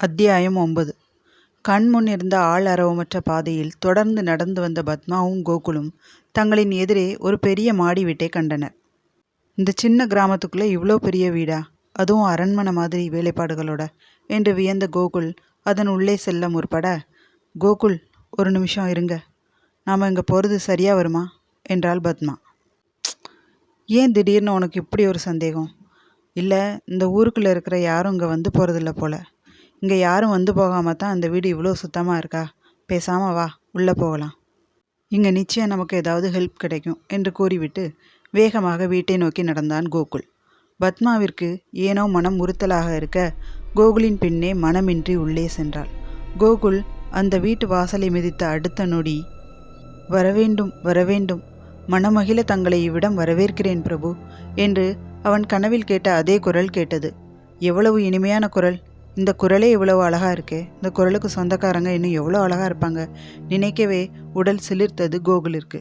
அத்தியாயம் 9. கண்முன் இருந்த ஆள் அரவமற்ற பாதையில் தொடர்ந்து நடந்து வந்த பத்மாவும் கோகுலும் தங்களின் எதிரே ஒரு பெரிய மாடி வீட்டை கண்டனர். இந்த சின்ன கிராமத்துக்குள்ளே இவ்வளோ பெரிய வீடா, அதுவும் அரண்மனை மாதிரி வேலைப்பாடுகளோட என்று வியந்த கோகுல் அதன் உள்ளே செல்ல முற்பட, கோகுல், ஒரு நிமிஷம் இருங்க, நாம் இங்கே போகிறது சரியாக வருமா என்றாள் பத்மா. ஏன் திடீர்னு உனக்கு இப்படி ஒரு சந்தேகம்? இல்லை, இந்த ஊருக்குள்ளே இருக்கிற யாரும் இங்கே வந்து போகிறதில்ல போல. இங்கே யாரும் வந்து போகாமல் தான் இந்த வீடு இவ்வளோ சுத்தமாக இருக்கா? பேசாமல் வா, உள்ளே போகலாம். இங்கே நிச்சயம் நமக்கு ஏதாவது ஹெல்ப் கிடைக்கும் என்று கூறிவிட்டு வேகமாக வீட்டை நோக்கி நடந்தான் கோகுல். பத்மாவிற்கு ஏனோ மனம் உறுத்தலாக இருக்க கோகுலின் பின்னே மனமின்றி உள்ளே சென்றாள். கோகுல் அந்த வீட்டு வாசலை மிதித்த அடுத்த நொடி, வரவேண்டும் வரவேண்டும், மனமகிழ தங்களை இவ்விடம் வரவேற்கிறேன் பிரபு என்று அவன் கனவில் கேட்ட அதே குரல் கேட்டது. எவ்வளவு இனிமையான குரல்! இந்த குரலே இவ்வளவு அழகா இருக்கே. இந்த குரலுக்கு சொந்தக்காரங்க இன்னும் எவ்வளோ அழகா இருப்பாங்க. நினைக்கவே உடல் சிலிர்த்தது கோகுலிற்கு.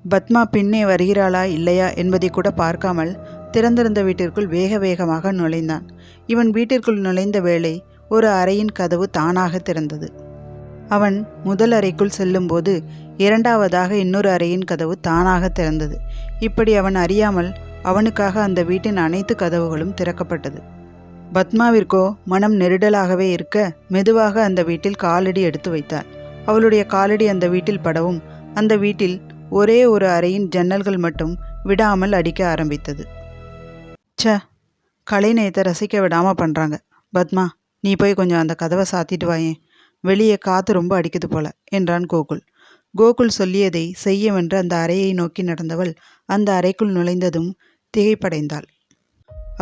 பத்மா பின்னே வருகிறாளா இல்லையா என்பதை கூட பார்க்காமல் திறந்திருந்த வீட்டிற்குள் வேக வேகமாக நுழைந்தான். இவன் வீட்டிற்குள் நுழைந்த வேளை ஒரு அறையின் கதவு தானாக திறந்தது. அவன் முதல் அறைக்குள் செல்லும்போது இரண்டாவதாக இன்னொரு அறையின் கதவு தானாக திறந்தது. இப்படி அவன் அறியாமல் அவனுக்காக அந்த வீட்டின் அனைத்து கதவுகளும் திறக்கப்பட்டது. பத்மாவிற்கோ மனம் நெருடலாகவே இருக்க மெதுவாக அந்த வீட்டில் காலடி எடுத்து வைத்தாள். அவளுடைய காலடி அந்த வீட்டில் படவும் அந்த வீட்டில் ஒரே ஒரு அறையின் ஜன்னல்கள் மட்டும் விடாமல் அடிக்க ஆரம்பித்தது. கலைநயத்தை ரசிக்க விடாமல் பண்ணுறாங்க. பத்மா, நீ போய் கொஞ்சம் அந்த கதவை சாத்திட்டு வாயேன், வெளியே காற்று ரொம்ப அடிக்குது போல என்றான் கோகுல். கோகுல் சொல்லியதை செய்யவென்று அந்த அறையை நோக்கி நடந்தவள் அந்த அறைக்குள் நுழைந்ததும் திகைப்படைந்தாள்.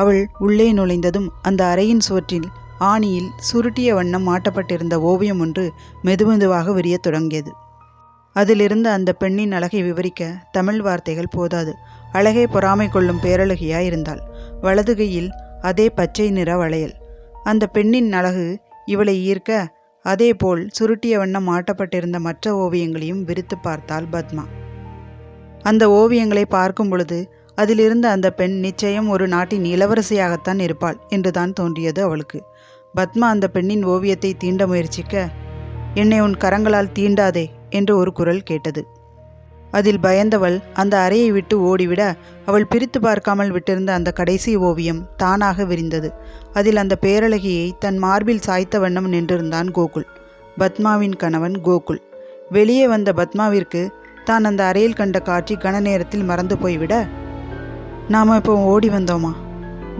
அவள் உள்ளே நுழைந்ததும் அந்த அறையின் சுவற்றில் ஆணியில் சுருட்டிய வண்ணம் மாட்டப்பட்டிருந்த ஓவியம் ஒன்று மெதுமெதுவாக விரியத் தொடங்கியது. அதிலிருந்த அந்த பெண்ணின் அழகை விவரிக்க தமிழ் வார்த்தைகள் போதாது. அழகை பொறாமை கொள்ளும் பேரழகியாயிருந்தாள். வலது கையில் அதே பச்சை நிற வளையல். அந்த பெண்ணின் அழகு இவளை ஈர்க்க, அதேபோல் சுருட்டிய வண்ணம் மாட்டப்பட்டிருந்த மற்ற ஓவியங்களையும் விரித்து பார்த்தாள் பத்மா. அந்த ஓவியங்களை பார்க்கும் பொழுது அதிலிருந்த அந்த பெண் நிச்சயம் ஒரு நாட்டின் இளவரசியாகத்தான் இருப்பாள் என்றுதான் தோன்றியது அவளுக்கு. பத்மா அந்த பெண்ணின் ஓவியத்தை தீண்ட முயற்சிக்க, என்னை உன் கரங்களால் தீண்டாதே என்று ஒரு குரல் கேட்டது. அதில் பயந்தவள் அந்த அறையை விட்டு ஓடிவிட, அவள் பிரித்து பார்க்காமல் விட்டிருந்த அந்த கடைசி ஓவியம் தானாக விரிந்தது. அதில் அந்த பேரழகியை தன் மார்பில் சாய்த்த வண்ணம் நின்றிருந்தான் கோகுல், பத்மாவின் கணவன் கோகுல். வெளியே வந்த பத்மாவிற்கு தான் அந்த அறையில் கண்ட காட்சி கன நேரத்தில் மறந்து போய்விட, நாம் இப்போ ஓடி வந்தோமா,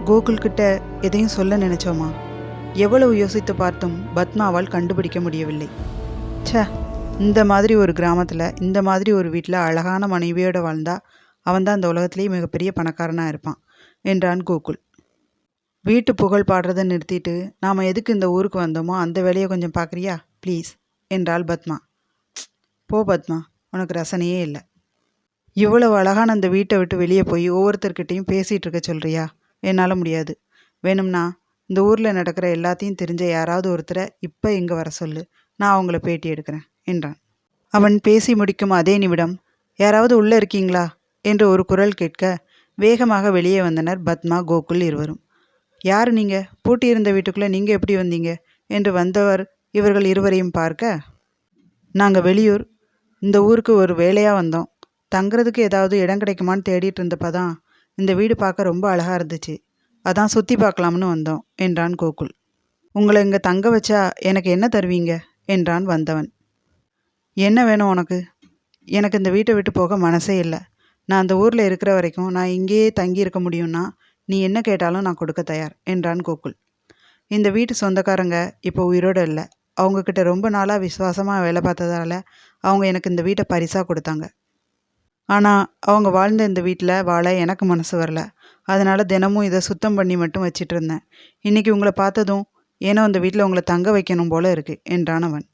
கோகுல்கிட்ட எதையும் சொல்ல நினைச்சோமா, எவ்வளவு யோசித்து பார்த்தும் பத்மாவால் கண்டுபிடிக்க முடியவில்லை. இந்த மாதிரி ஒரு கிராமத்தில், இந்த மாதிரி ஒரு வீட்டில் அழகான மனைவியோடு வாழ்ந்தா அவன்தான் அந்த உலகத்திலேயே மிகப்பெரிய பணக்காரனாக இருப்பான் என்றான் கோகுல். வீட்டு புகழ் பாடுறதை நிறுத்திட்டு நாம் எதுக்கு இந்த ஊருக்கு வந்தோமோ அந்த வேலையை கொஞ்சம் பார்க்குறியா ப்ளீஸ் என்றாள் பத்மா. போ பத்மா, உனக்கு ரசனையே இல்லை. இவ்வளவு அழகான அந்த வீட்டை விட்டு வெளியே போய் ஒவ்வொருத்தர்கிட்டையும் பேசிகிட்டு இருக்க சொல்கிறியா? என்னால் முடியாது. வேணும்னா இந்த ஊரில் நடக்கிற எல்லாத்தையும் தெரிஞ்ச யாராவது ஒருத்தரை இப்போ இங்கே வர சொல்லு, நான் அவங்கள பேட்டி எடுக்கிறேன் என்றான். அவன் பேசி முடிக்கும் அதே நிமிடம், யாராவது உள்ளே இருக்கீங்களா என்று ஒரு குரல் கேட்க வேகமாக வெளியே வந்தனர் பத்மா கோகுல் இருவரும். யார் நீங்கள்? பூட்டியிருந்த வீட்டுக்குள்ளே நீங்கள் எப்படி வந்தீங்க என்று வந்தவர் இவர்கள் இருவரையும் பார்க்க, நாங்கள் வெளியூர், இந்த ஊருக்கு ஒரு வேலையாக வந்தோம். தங்குறதுக்கு ஏதாவது இடம் கிடைக்குமான்னு தேடிட்டு இருந்தப்ப தான் இந்த வீடு பார்க்க ரொம்ப அழகாக இருந்துச்சு, அதான் சுற்றி பார்க்கலாம்னு வந்தோம் என்றான் கோகுல். உங்களை இங்கே தங்க வச்சா எனக்கு என்ன தருவீங்க என்றான் வந்தவன். என்ன வேணும் உனக்கு? எனக்கு இந்த வீட்டை விட்டு போக மனசே இல்லை. நான் அந்த ஊரில் இருக்கிற வரைக்கும் நான் இங்கேயே தங்கி இருக்க முடியும்னா நீ என்ன கேட்டாலும் நான் கொடுக்க தயார் என்றான் கோகுல். இந்த வீட்டு சொந்தக்காரங்க இப்போ உயிரோடு இல்லை. அவங்கக்கிட்ட ரொம்ப நாளாக விசுவாசமாக வேலை பார்த்ததால அவங்க எனக்கு இந்த வீட்டை பரிசாக கொடுத்தாங்க. ஆனால் அவங்க வாழ்ந்த இந்த வீட்டில் வாழ எனக்கு மனசு வரல. அதனால் தினமும் இதை சுத்தம் பண்ணி மட்டும் வச்சிட்டு இருந்தேன். இன்றைக்கி உங்களை பார்த்ததும் ஏனோ அந்த வீட்டில் உங்களை தங்க வைக்கணும் போல இருக்குது என்றான் அவன்.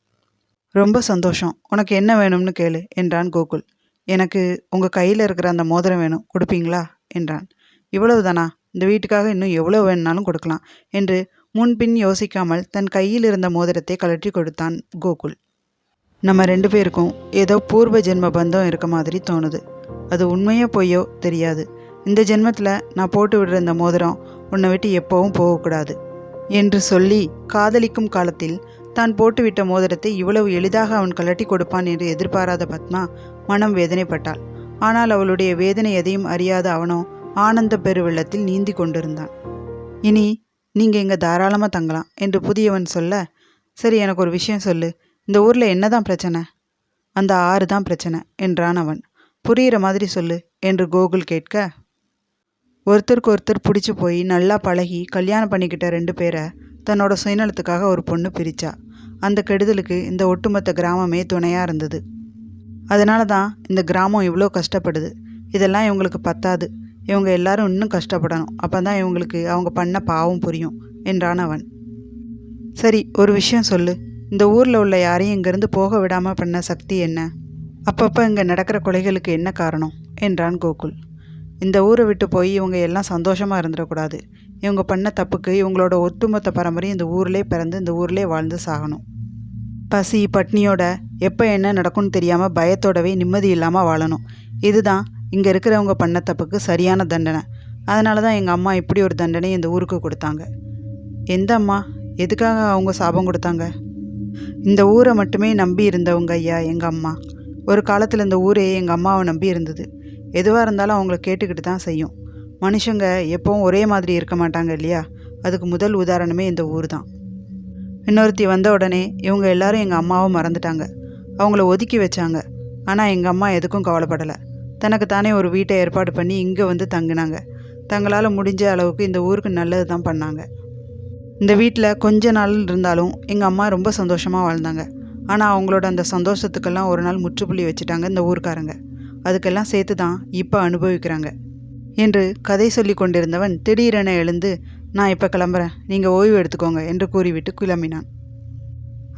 ரொம்ப சந்தோஷம், உனக்கு என்ன வேணும்னு கேளு என்றான் கோகுல். எனக்கு உங்கள் கையில் இருக்கிற அந்த மோதிரம் வேணும், கொடுப்பீங்களா என்றான். இவ்வளவு தானா? இந்த வீட்டுக்காக இன்னும் எவ்வளோ வேணுனாலும் கொடுக்கலாம் என்று முன்பின் யோசிக்காமல் தன் கையில் இருந்த மோதிரத்தை கழற்றி கொடுத்தான் கோகுல். நம்ம 2 பேருக்கும் ஏதோ பூர்வ ஜென்ம பந்தம் இருக்க மாதிரி தோணுது. அது உண்மையோ பொய்யோ தெரியாது. இந்த ஜென்மத்தில் நான் போட்டு விடுற இந்த மோதிரம் உன்னை விட்டு எப்போவும் போகக்கூடாது. என்று சொல்லி காதலிக்கும் காலத்தில் தான் போட்டுவிட்ட மோதிரத்தை இவ்வளவு எளிதாக அவன் கழட்டி கொடுப்பான் என்று எதிர்பாராத பத்மா மனம் வேதனைப்பட்டாள். ஆனால் அவளுடைய வேதனை எதையும் அறியாத அவனோ ஆனந்த பெருவெள்ளத்தில் நீந்தி கொண்டிருந்தான். இனி நீங்கள் இங்கே தாராளமாக தங்கலாம் என்று புதியவன் சொல்ல, சரி எனக்கு ஒரு விஷயம் சொல்லு, இந்த ஊரில் என்னதான் பிரச்சனை? அந்த ஆறு தான் பிரச்சனை என்றான் அவன். புரிகிற மாதிரி சொல்லு என்று கோகுல் கேட்க, ஒருத்தருக்கு ஒருத்தர் பிடிச்சி போய் நல்லா பழகி கல்யாணம் பண்ணிக்கிட்ட 2 பேரை தன்னோட சுயநலத்துக்காக ஒரு பொண்ணு பிரிச்சா. அந்த கெடுதலுக்கு இந்த ஒட்டுமொத்த கிராமமே துணையாக இருந்தது. அதனால தான் இந்த கிராமம் இவ்வளோ கஷ்டப்படுது. இதெல்லாம் இவங்களுக்கு பத்தாது, இவங்க எல்லாரும் இன்னும் கஷ்டப்படணும். அப்போ தான் இவங்களுக்கு அவங்க பண்ண பாவம் புரியும் என்றான் அவன். சரி ஒரு விஷயம் சொல்லு, இந்த ஊரில் உள்ள யாரையும் இங்கேருந்து போக விடாமல் பண்ண சக்தி என்ன? அப்பப்போ இங்கே நடக்கிற கொலைகளுக்கு என்ன காரணம் என்றான் கோகுல். இந்த ஊரை விட்டு போய் இவங்க எல்லாம் சந்தோஷமாக இருந்துடக்கூடாது. இவங்க பண்ண தப்புக்கு இவங்களோட ஒட்டுமொத்த பரம்பரையும் இந்த ஊர்லேயே பிறந்து இந்த ஊர்லேயே வாழ்ந்து சாகணும். பசி பட்னியோட எப்போ என்ன நடக்கும்னு தெரியாமல் பயத்தோடவே நிம்மதி இல்லாமல் வாழணும். இதுதான் இங்கே இருக்கிறவங்க பண்ண தப்புக்கு சரியான தண்டனை. அதனால தான் எங்கள் அம்மா இப்படி ஒரு தண்டனை இந்த ஊருக்கு கொடுத்தாங்க. எந்த அம்மா? எதுக்காக அவங்க சாபம் கொடுத்தாங்க? இந்த ஊரை மட்டுமே நம்பி இருந்தவங்க ஐயா எங்கள் அம்மா. ஒரு காலத்தில் இந்த ஊரே எங்கள் அம்மாவை நம்பி இருந்தது. எதுவாக இருந்தாலும் அவங்கள கேட்டுக்கிட்டு தான் செய்யும். மனுஷங்க எப்போவும் ஒரே மாதிரி இருக்க மாட்டாங்க இல்லையா? அதுக்கு முதல் உதாரணமே இந்த ஊர் தான். இன்னொருத்தி வந்த உடனே இவங்க எல்லாரும் எங்கள் அம்மாவை மறந்துட்டாங்க. அவங்கள ஒதுக்கி வச்சாங்க. ஆனால் எங்கள் அம்மா எதுக்கும் கவலைப்படலை. தனக்கு தானே ஒரு வீட்டை ஏற்பாடு பண்ணி இங்கே வந்து தங்கினாங்க. தங்களால் முடிஞ்ச அளவுக்கு இந்த ஊருக்கு நல்லது தான் பண்ணாங்க. இந்த வீட்டில் கொஞ்ச நாள் இருந்தாலும் எங்கள் அம்மா ரொம்ப சந்தோஷமாக வாழ்ந்தாங்க. ஆனால் அவங்களோட அந்த சந்தோஷத்துக்கெல்லாம் ஒரு நாள் முற்றுப்புள்ளி வச்சுட்டாங்க இந்த ஊர்க்காரங்க. அதுக்கெல்லாம் சேர்த்து தான் இப்போ அனுபவிக்கிறாங்க என்று கதை சொல்லி கொண்டிருந்தவன் திடீரென எழுந்து, நான் இப்போ கிளம்புறேன், நீங்கள் ஓய்வு எடுத்துக்கோங்க என்று கூறிவிட்டு கிளம்பினான்.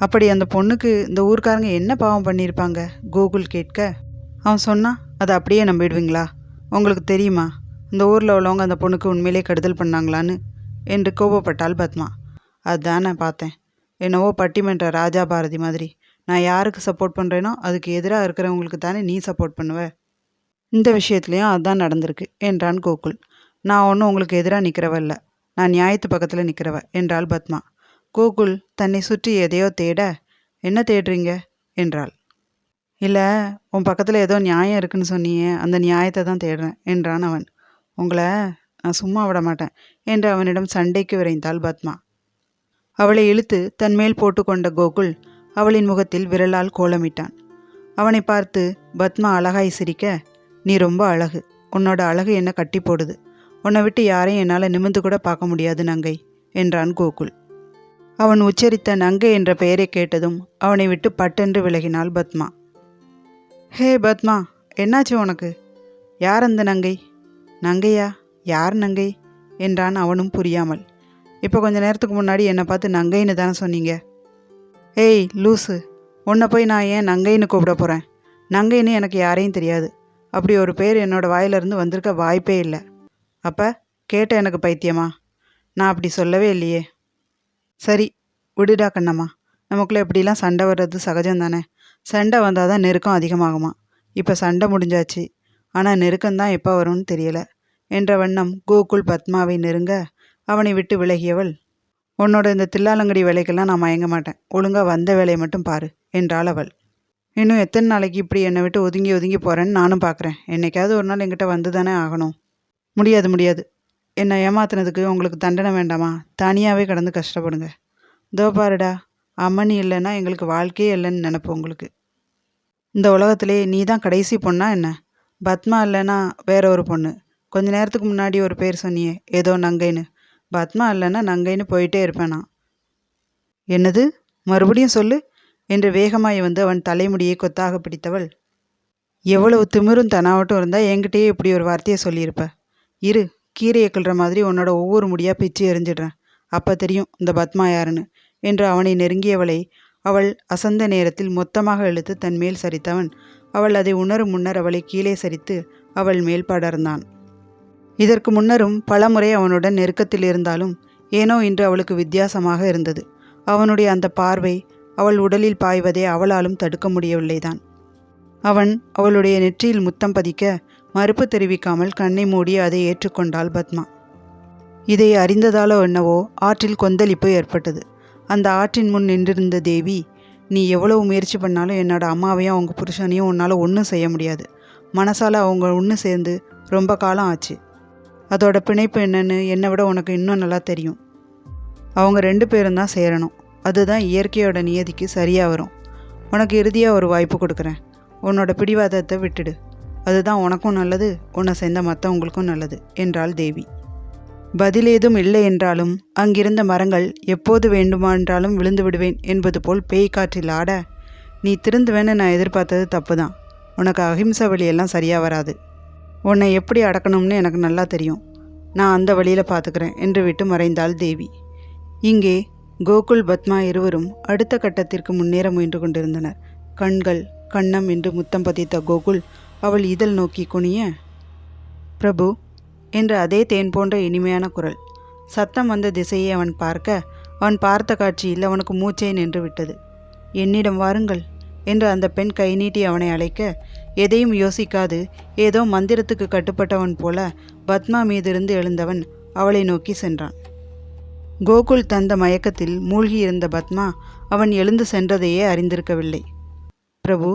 அப்படி அந்த பொண்ணுக்கு இந்த ஊர்க்காரங்க என்ன பாவம் பண்ணியிருப்பாங்க? கோகுல் கேட்க, அவன் சொன்னான் அதை அப்படியே நம்பிடுவீங்களா? உங்களுக்கு தெரியுமா இந்த ஊரில் உள்ளவங்க அந்த பொண்ணுக்கு உண்மையிலே கெடுதல் பண்ணாங்களான்னு என்று கோபப்பட்டாள் பத்மா. அதுதானே பார்த்தேன். என்னவோ பட்டிமன்ற ராஜா பாரதி மாதிரி நான் யாருக்கு சப்போர்ட் பண்ணுறேனோ அதுக்கு எதிராக இருக்கிறவங்களுக்கு தானே நீ சப்போர்ட் பண்ணுவ. இந்த விஷயத்துலையும் அதுதான் நடந்திருக்கு என்றான் கோகுல். நான் ஒன்றும் உங்களுக்கு எதிராக நிற்கிறவல்ல, நான் நியாயத்து பக்கத்தில் நிற்கிறவ என்றாள் பத்மா. கோகுல் தன்னை சுற்றி எதையோ தேட, என்ன தேடுறீங்க என்றாள். இல்லை, உன் பக்கத்தில் ஏதோ நியாயம் இருக்குன்னு சொன்னியே, அந்த நியாயத்தை தான் தேடுறேன் என்றான் அவன். உங்களை நான் சும்மா விட மாட்டேன் என்று அவனிடம் சண்டைக்கு விரைந்தாள் பத்மா. அவளை இழுத்து தன்மேல் போட்டு கொண்ட கோகுல் அவளின் முகத்தில் விரலால் கோலமிட்டான். அவனை பார்த்து பத்மா அழகாய் சிரிக்க, நீ ரொம்ப அழகு, உன்னோட அழகு என்ன கட்டி போடுது, உன்னை விட்டு யாரையும் என்னால் நிமிர்ந்து கூட பார்க்க முடியாது நங்கை என்றான் கோகுல். அவன் உச்சரித்த நங்கை என்ற பெயரை கேட்டதும் அவனை விட்டு பட்டென்று விலகினாள் பத்மா. ஹே பத்மா, என்னாச்சு உனக்கு? யார் அந்த நங்கை? நங்கையா? யார் நங்கை என்றான் அவனும் புரியாமல். இப்போ கொஞ்ச நேரத்துக்கு முன்னாடி என்னை பார்த்து நங்கைன்னு தானே சொன்னீங்க. ஏய் லூசு, உன்னை போய் நான் ஏன் நங்கைன்னு கூப்பிட போகிறேன்? நங்கைன்னு எனக்கு யாரையும் தெரியாது. அப்படி ஒரு பேர் என்னோடய வாயிலிருந்து வந்திருக்க வாய்ப்பே இல்லை. அப்போ கேட்ட எனக்கு பைத்தியமா? நான் அப்படி சொல்லவே இல்லையே. சரி விடுடா கண்ணம்மா, நமக்குள்ளே எப்படிலாம் சண்டை வர்றது சகஜம் தானே. சண்டை வந்தால் தான் நெருக்கம் அதிகமாகுமா? இப்போ சண்டை முடிஞ்சாச்சு, ஆனால் நெருக்கம்தான் எப்போ வரும்னு தெரியலை என்ற வண்ணம் கோகுல் பத்மாவை நெருங்க அவனை விட்டு விலகியவள், உன்னோட இந்த தில்லாலங்கடி வேலைக்கெல்லாம் நான் மயங்க மாட்டேன், ஒழுங்காக வந்த வேலையை மட்டும் பாரு என்றாள் அவள். இன்னும் எத்தனை நாளைக்கு இப்படி என்னை விட்டு ஒதுங்கி ஒதுங்கி போகிறேன்னு நானும் பார்க்குறேன். என்னைக்காவது ஒரு நாள் என்கிட்ட வந்து தானே ஆகணும். முடியாது முடியாது, என்னை ஏமாத்தினதுக்கு உங்களுக்கு தண்டனை வேண்டாமா? தனியாகவே கடந்து கஷ்டப்படுங்க. தோ பாருடா, அம்மனி இல்லைன்னா எங்களுக்கு வாழ்க்கையே இல்லைன்னு நினைப்போம். உங்களுக்கு இந்த உலகத்திலே நீ தான் கடைசி பொண்ணா என்ன? பத்மா இல்லைன்னா வேற ஒரு பொண்ணு. கொஞ்ச நேரத்துக்கு முன்னாடி ஒரு பேர் சொன்னியே, ஏதோ நங்கைன்னு. பத்மா இல்லைன்னா நங்கைன்னு போயிட்டே இருப்பேன் நான். என்னது? மறுபடியும் சொல்லு என்று வேகமாய் வந்து அவன் தலைமுடியை கொத்தாக பிடித்தவள், எவ்வளவு திமிரும் தனாவட்டும் இருந்தால் என்கிட்டயே இப்படி ஒரு வார்த்தையை சொல்லியிருப்ப. இரு, கீரையை கிள்ற மாதிரி உன்னோட ஒவ்வொரு முடியாக பிச்சு எரிஞ்சிடுறேன், அப்போ தெரியும் இந்த பத்மா யாருன்னு என்று அவனை நெருங்கியவளை அவள் அசந்த நேரத்தில் மொத்தமாக இழுத்து தன் மேல் சரித்தவன் அவள் அதை உணரும் முன்னர் அவளை கீழே சரித்து அவள் மேல் படர்ந்தான். இதற்கு முன்னரும் பலமுறை அவனுடன் நெருக்கத்தில் இருந்தாலும் ஏனோ இன்று அவளுக்கு வித்தியாசமாக இருந்தது. அவனுடைய அந்த பார்வை அவள் உடலில் பாய்வதை அவளாலும் தடுக்க முடியவில்லைதான். அவன் அவளுடைய நெற்றியில் முத்தம் பதிக்க மறுப்பு தெரிவிக்காமல் கண்ணை மூடி அதை ஏற்றுக்கொண்டாள் பத்மா. இதை அறிந்ததாலோ என்னவோ ஆற்றில் கொந்தளிப்பு ஏற்பட்டது. அந்த ஆற்றின் முன் நின்றிருந்த தேவி, நீ எவ்வளவு முயற்சி பண்ணாலும் என்னோட அம்மாவையும் அவங்க புருஷனையும் உன்னால் ஒன்றும் செய்ய முடியாது. மனசால் அவங்க ஒன்று சேர்ந்து ரொம்ப காலம் ஆச்சு. அதோட பிணைப்பு என்னன்னு என்னை விட உனக்கு இன்னும் நல்லா தெரியும். அவங்க 2 பேரும் தான் சேரணும். அதுதான் இயற்கையோட நியதிக்கு சரியாக வரும். உனக்கு இறுதியாக ஒரு வாய்ப்பு கொடுக்குறேன். உன்னோட பிடிவாதத்தை விட்டுடு. அதுதான் உனக்கும் நல்லது, உன்னை சேர்ந்த மற்றவங்களுக்கும் நல்லது என்றாள் தேவி. பதில் ஏதும் இல்லை என்றாலும் அங்கிருந்த மரங்கள் எப்போது வேண்டுமான்றாலும் விழுந்து விடுவேன் என்பது போல் பேய் காற்றில் ஆட, நீ திருந்துவேன்னு நான் எதிர்பார்த்தது தப்பு தான். உனக்கு அஹிம்சை வழியெல்லாம் சரியாக வராது. உன்னை எப்படி அடக்கணும்னு எனக்கு நல்லா தெரியும். நான் அந்த வழியில் பார்த்துக்கிறேன் என்று விட்டு மறைந்தாள் தேவி. இங்கே கோகுல் பத்மா இருவரும் அடுத்த கட்டத்திற்கு முன்னேற முயன்று கொண்டிருந்தனர். கண்கள் கண்ணம் என்று முத்தம் பதித்த கோகுல் அவள் இதழ் நோக்கி குனிய, பிரபு என்று அதே தேன் போன்ற இனிமையான குரல். சத்தம் வந்த திசையை அவன் பார்க்க, அவன் பார்த்த காட்சியில் அவனுக்கு மூச்சை நின்று விட்டது. என்னிடம் வாருங்கள் என்று அந்த பெண் கை நீட்டி அவனை அழைக்க, எதையும் யோசிக்காது ஏதோ மந்திரத்துக்கு கட்டுப்பட்டவன் போல பத்மா மீதிருந்து எழுந்தவன் அவளை நோக்கி சென்றான். கோகுல் தந்த மயக்கத்தில் மூழ்கியிருந்த பத்மா அவன் எழுந்து சென்றதையே அறிந்திருக்கவில்லை. பிரபு,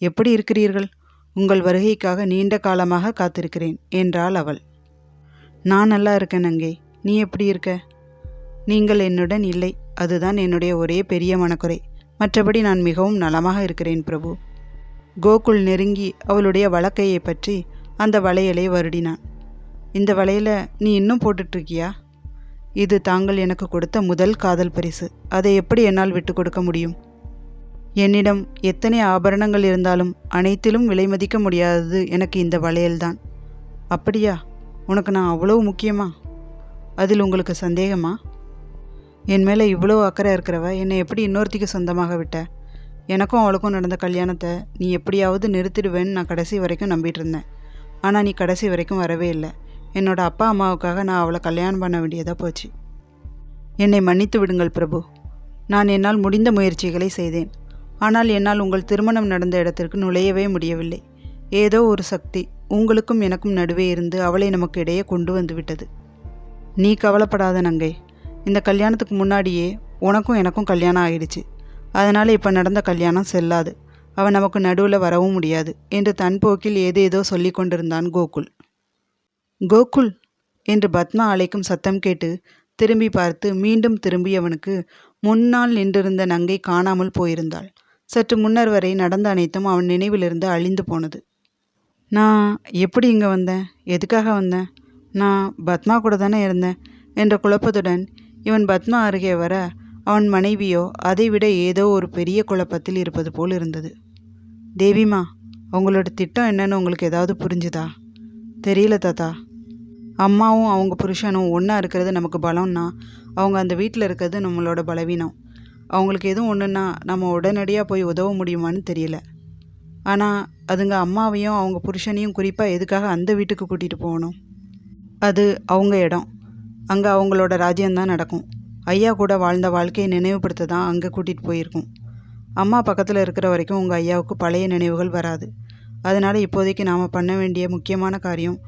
எப்படி இருக்கிறீர்கள்? உங்கள் வருகைக்காக நீண்ட காலமாக காத்திருக்கிறேன் என்றாள் அவள். நான் நல்லா இருக்கேன் நங்கை. நீ எப்படி இருக்க? நீங்கள் என்னுடன் இல்லை, அதுதான் என்னுடைய ஒரே பெரிய மனக்குறை. மற்றபடி நான் மிகவும் நலமாக இருக்கிறேன் பிரபு. கோகுல் நெருங்கி அவளுடைய வலக்கையை பற்றி அந்த வளையலை வருடினான். இந்த வளையலை நீ இன்னும் போட்டுட்ருக்கியா? இது தாங்கள் எனக்கு கொடுத்த முதல் காதல் பரிசு. அதை எப்படி என்னால் விட்டு கொடுக்க முடியும்? என்னிடம் எத்தனை ஆபரணங்கள் இருந்தாலும் அனைத்திலும் விலை மதிக்க முடியாதது எனக்கு இந்த வளையல்தான். அப்படியா? உனக்கு நான் அவ்வளவு முக்கியமா? அதில் உங்களுக்கு சந்தேகமா? என் மேலே இவ்வளோ அக்கறை இருக்கிறவ என்னை எப்படி இன்னொருத்திக்கு சொந்தமாக விட்ட? எனக்கும் அவளுக்கும் நடந்த கல்யாணத்தை நீ எப்படியாவது நிறுத்திடுவேன்னு நான் கடைசி வரைக்கும் நம்பிட்டு இருந்தேன். ஆனால் நீ கடைசி வரைக்கும் வரவே இல்லை. என்னோட அப்பா அம்மாவுக்காக நான் அவளை கல்யாணம் பண்ண வேண்டியதாக போச்சு. என்னை மன்னித்து விடுங்கள் பிரபு. நான் என்னால் முடிந்த முயற்சிகளை செய்தேன். ஆனால் என்னால் உங்கள் திருமணம் நடந்த இடத்திற்கு நுழையவே முடியவில்லை. ஏதோ ஒரு சக்தி உங்களுக்கும் எனக்கும் நடுவே இருந்து அவளை நமக்கு இடையே கொண்டு வந்து விட்டது. நீ கவலைப்படாத நங்கை. இந்த கல்யாணத்துக்கு முன்னாடியே உனக்கும் எனக்கும் கல்யாணம் ஆயிடுச்சு. அதனால் இப்போ நடந்த கல்யாணம் செல்லாது. அவன் நமக்கு நடுவில் வரவும் முடியாது என்று தன் போக்கில் ஏதேதோ சொல்லி கொண்டிருந்தான் கோகுல். கோகுல் என்று பத்மா அழைக்கும் சத்தம் கேட்டு திரும்பி பார்த்து மீண்டும் திரும்பியவனுக்கு முன்னால் நின்றிருந்த நங்கை காணாமல் போயிருந்தாள். சற்று முன்னர் வரை நடந்த அனைத்தும் அவன் நினைவிலிருந்து அழிந்து போனது. நான் எப்படி இங்கே வந்தேன்? எதுக்காக வந்தேன்? நான் பத்மா கூட தானே இருந்தேன் என்ற குழப்பத்துடன் இவன் பத்மா அருகே வர, அவன் மனைவியோ அதைவிட ஏதோ ஒரு பெரிய குழப்பத்தில் இருப்பது போல் இருந்தது. தேவிமா, அவங்களோட திட்டம் என்னன்னு உங்களுக்கு ஏதாவது புரிஞ்சுதா? தெரியல தாத்தா. அம்மாவும் அவங்க புருஷனும் ஒன்றா இருக்கிறது நமக்கு பலம்னா, அவங்க அந்த வீட்டில் இருக்கிறது நம்மளோட பலவீனம். அவங்களுக்கு எதுவும் ஒன்றுன்னா நம்ம உடனடியாக போய் உதவ முடியுமான்னு தெரியல. ஆனால் அதுங்க அம்மாவையும் அவங்க புருஷனையும் குறிப்பாக எதுக்காக அந்த வீட்டுக்கு கூட்டிகிட்டு போகணும்? அது அவங்க இடம். அங்கே அவங்களோட ராஜ்யம்தான் நடக்கும். ஐயா கூட வாழ்ந்த வாழ்க்கையை நினைவுபடுத்த தான் அங்கே கூட்டிகிட்டு போயிருக்கோம். அம்மா பக்கத்தில் இருக்கிற வரைக்கும் உங்கள் ஐயாவுக்கு பழைய நினைவுகள் வராது. அதனால் இப்போதைக்கு நாம் பண்ண வேண்டிய முக்கியமான காரியம்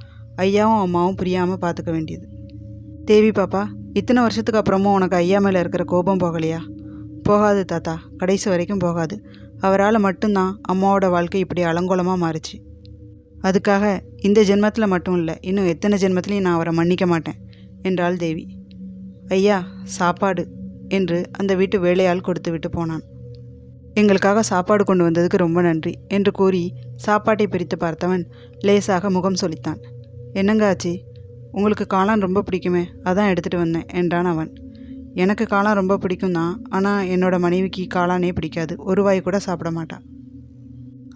ஐயாவும் அம்மாவும் பிரியாமல் பார்த்துக்க வேண்டியது. தேவி பாப்பா, இத்தனை வருஷத்துக்கு அப்புறமும் உனக்கு ஐயா மேலே இருக்கிற கோபம் போகலையா? போகாது தாத்தா, கடைசி வரைக்கும் போகாது. அவரால் மட்டும்தான் அம்மாவோட வாழ்க்கை இப்படி அலங்கோலமாக மாறுச்சு. அதுக்காக இந்த ஜென்மத்தில் மட்டும் இல்லை, இன்னும் எத்தனை ஜென்மத்திலையும் நான் அவரை மன்னிக்க மாட்டேன் என்றாள் தேவி. ஐயா, சாப்பாடு என்று அந்த வீட்டு வேலையால் கொடுத்து விட்டு போனான். எங்களுக்காக சாப்பாடு கொண்டு வந்ததுக்கு ரொம்ப நன்றி என்று கூறி சாப்பாட்டை பிரித்து பார்த்தவன் லேசாக முகம் சொலித்தான். என்னங்க ஆச்சு? உங்களுக்கு காளான் ரொம்ப பிடிக்குமே, அதான் எடுத்துகிட்டு வந்தேன் என்றான் அவன். எனக்கு காளான் ரொம்ப பிடிக்கும் தான், ஆனால் என்னோட மனைவிக்கு காளானே பிடிக்காது. ஒரு வாய் கூட சாப்பிட மாட்டான்.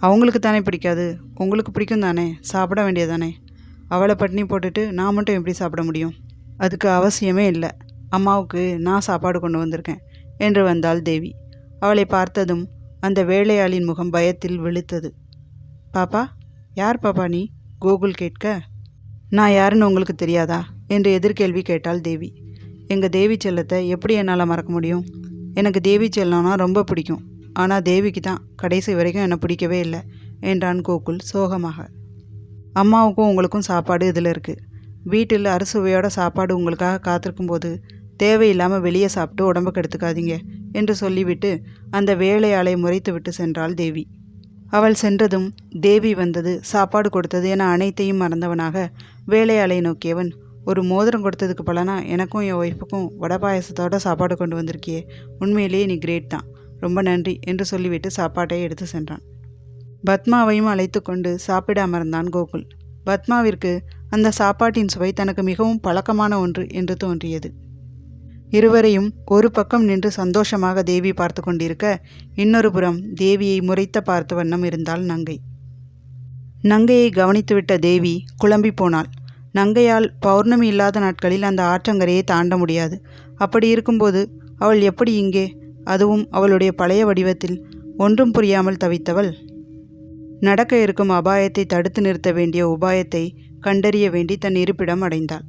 அவங்களுக்கு தானே பிடிக்காது, உங்களுக்கு பிடிக்கும் தானே, சாப்பிட வேண்டியதானே. அவளை பட்டினி போட்டுட்டு நான் மட்டும் எப்படி சாப்பிட முடியும்? அதுக்கு அவசியமே இல்லை. அம்மாவுக்கு நான் சாப்பாடு கொண்டு வந்திருக்கேன் என்று வந்தாள் தேவி. அவளை பார்த்ததும் அந்த வேலையாளின் முகம் பயத்தில் வெளுத்தது. பாப்பா, யார் பாப்பா நீ? கோகுல் கேட்க, நான் யாருன்னு உங்களுக்கு தெரியாதா என்று எதிர்கேள்வி கேட்டாள் தேவி. எங்கள் தேவி செல்லத்தை எப்படி என்னால் மறக்க முடியும்? எனக்கு தேவி செல்லம்னா ரொம்ப பிடிக்கும். ஆனால் தேவிக்கு தான் கடைசி வரைக்கும் என்னை பிடிக்கவே இல்லை என்றான் கோகுல் சோகமாக. அம்மாவுக்கும் உங்களுக்கும் சாப்பாடு இதில் இருக்குது. வீட்டில் அறுசுவையோட சாப்பாடு உங்களுக்காக காத்திருக்கும்போது தேவையில்லாமல் வெளியே சாப்பிட்டு உடம்புக்கு எடுத்துக்காதீங்க என்று சொல்லிவிட்டு அந்த வேலையாளை முறைத்துவிட்டு சென்றாள் தேவி. அவள் சென்றதும் தேவி வந்தது, சாப்பாடு கொடுத்தது என அனைத்தையும் மறந்தவனாக வேலையாளை நோக்கியவன், ஒரு மோதிரம் கொடுத்ததுக்கு பலனா எனக்கும் என் ஒய்ஃபுக்கும் வடை பாயசத்தோட சாப்பாடு கொண்டு வந்திருக்கியே, உண்மையிலேயே நீ கிரேட் தான், ரொம்ப நன்றி என்று சொல்லிவிட்டு சாப்பாட்டை எடுத்து சென்றான். பத்மாவையும் அழைத்து கொண்டு சாப்பிட அமர்ந்தான் கோகுல். பத்மாவிற்கு அந்த சாப்பாட்டின் சுவை தனக்கு மிகவும் பழக்கமான ஒன்று என்று தோன்றியது. இருவரையும் ஒரு பக்கம் நின்று சந்தோஷமாக தேவி பார்த்து கொண்டிருக்க, இன்னொரு புறம் தேவியை முறைத்த பார்த்த வண்ணம் இருந்தாள் நங்கை. நங்கையை கவனித்துவிட்ட தேவி குழம்பி போனாள். நங்கையால் பௌர்ணமி இல்லாத நாட்களில் அந்த ஆற்றங்கரையை தாண்ட முடியாது. அப்படி இருக்கும்போது அவள் எப்படி இங்கே, அதுவும் அவளுடைய பழைய வடிவத்தில்? ஒன்றும் புரியாமல் தவித்தவள் நடக்க இருக்கும் அபாயத்தை தடுத்து நிறுத்த வேண்டிய உபாயத்தை கண்டறிய வேண்டி தன் இருப்பிடம் அடைந்தாள்.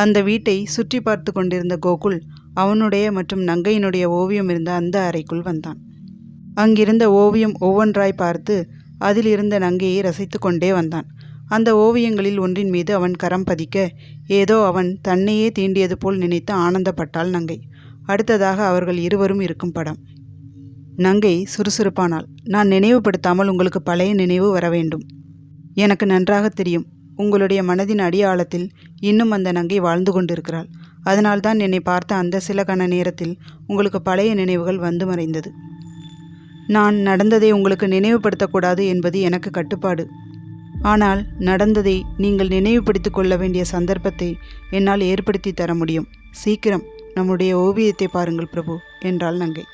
அந்த வீட்டை சுற்றி பார்த்து கொண்டிருந்த கோகுல் அவனுடைய மற்றும் நங்கையினுடைய ஓவியம் இருந்த அந்த அறைக்குள் வந்தான். அங்கிருந்த ஓவியம் ஒவ்வொன்றாய் பார்த்து அதில் இருந்த நங்கையை ரசித்து கொண்டே வந்தான். அந்த ஓவியங்களில் ஒன்றின் மீது அவன் கரம் பதிக்க ஏதோ அவன் தன்னையே தீண்டியது போல் நினைத்து ஆனந்தப்பட்டாள் நங்கை. அடுத்ததாக அவர்கள் இருவரும் இருக்கும் படம். நங்கை சுறுசுறுப்பானாள். நான் நினைவுபடுத்தாமல் உங்களுக்கு பழைய நினைவு வர வேண்டும். எனக்கு நன்றாக தெரியும், உங்களுடைய மனதின் அடி ஆழத்தில் இன்னும் அந்த நங்கை வாழ்ந்து கொண்டிருக்கிறாள். அதனால்தான் என்னை பார்த்த அந்த சில கண நேரத்தில் உங்களுக்கு பழைய நினைவுகள் வந்து மறைந்தது. நான் நடந்ததை உங்களுக்கு நினைவுபடுத்தக்கூடாது என்பது எனக்கு கட்டுப்பாடு. ஆனால் நடந்ததை நீங்கள் நினைவுபடுத்தி கொள்ள வேண்டிய சந்தர்ப்பத்தை என்னால் ஏற்படுத்தி தர முடியும். சீக்கிரம் நம்முடைய ஓவியத்தை பாருங்கள் பிரபு என்றாள் நங்கை.